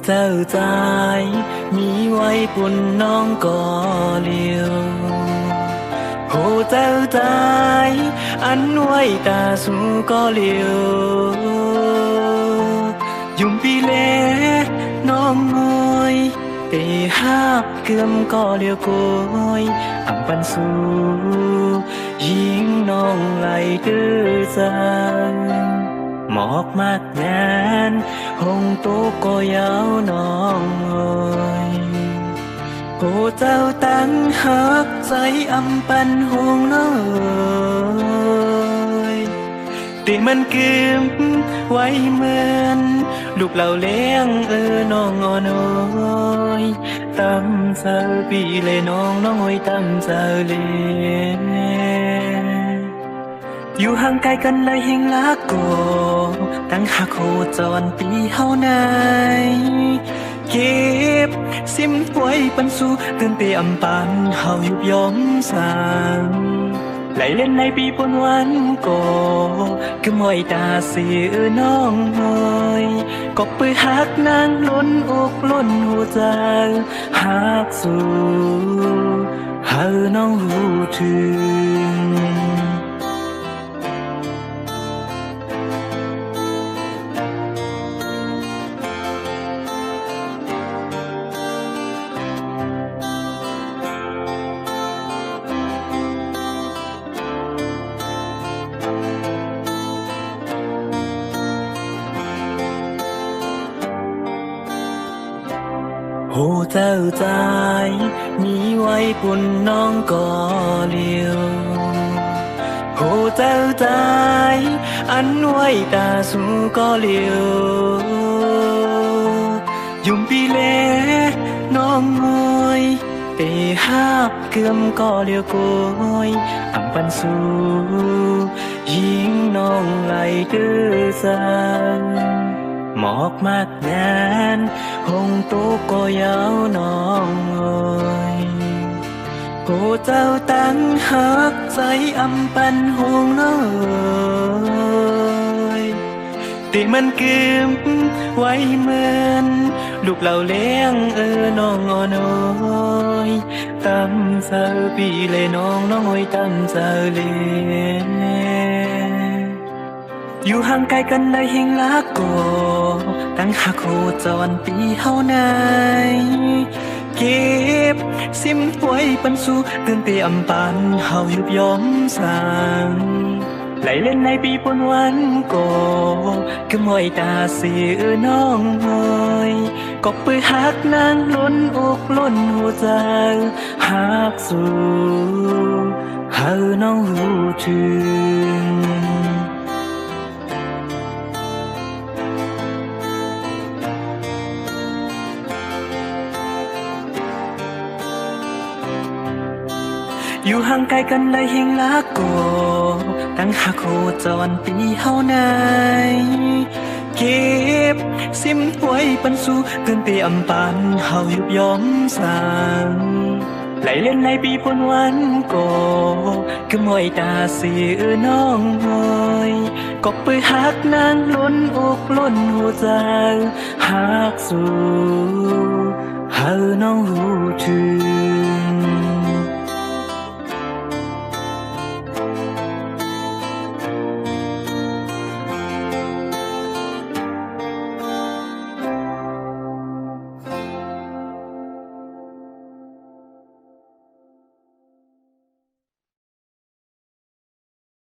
เจ้าใจมีไว้ปุ่นน้องก็เลียวโหเจ้าใจอันไว้ตาสู้ก็เลียวยุ่มปีเล่น้องงอยเตหักเกือมก็เลียวโกยอังปันสู้ยิงน้องไหลเดือจังหมอกมากงานหงตุกก็ยาวนองเอ้ยโอ้เจ้าตั้งหักใจอำปันหงน้อยติมันกึมไว้เหมือนลูกเราเลี้ยงน้องอ่อนน้อยตำเสาปีเลยน้องน้อยตำเสาเลยอยู่ห่างไกลกันเลยหิงลักโกตั้งหักโคจรปีเฮาไหนเก็บซิมไว้ปันสู่ตื่นเตอำปันเฮายุบยอมสางไหลเล่นในปีปนวันโกก็มอยตาเสียน้องเอ้ยก็ปือหักนางล้นอกล้นหัวใจหักสู่เฮาน้องหูถึงโหเจ้าใจมีไว้ปุ่นน้องก็เลียวโหเจ้าใจอันไว้ตาสู้ก็เลียวยุ่มปีเล่น้องงอยเตหักเกือมก็เลียวโกยอังปันสู้ยิงน้องไหลเดือจังหมอกมากงานหงตุกก็ยาวนองเอ้ยโอ้เจ้าตั้งหักใจอำปันหงน้อยติมันกึมไว้เหมือนลูกเราเลี้ยงน้องอ่อนน้อยตำเสาปีเลยน้องน้อยตำเสาเลยอยู่ห่างไกลกันเลยหิงลักโกตั้งหักโคจรปีเฮาไหนเก็บซิมไว้ปันสู่ตื่นเตอำปันเฮายุบยอมสางไหลเล่นในปีปนวันโกก็มอยตาเสียน้องเอ้ยก็ปือหักนางล้นอกล้นหัวใจหักสู่เฮาน้องหูถึงอยู่ห่างไกลกันเลยหิงลักโกตั้งหักโคจรปีเฮาไหนเก็บซิมไว้ปันสู่ตื่นเตอำปันเฮายุบยอมสางไหลเล่นในปีปนวันโกก็มอยตาเสียน้องเอ้ยก็ปือหักนางล้นอกล้นหัวใจหักสู่เฮาน้องหูถึง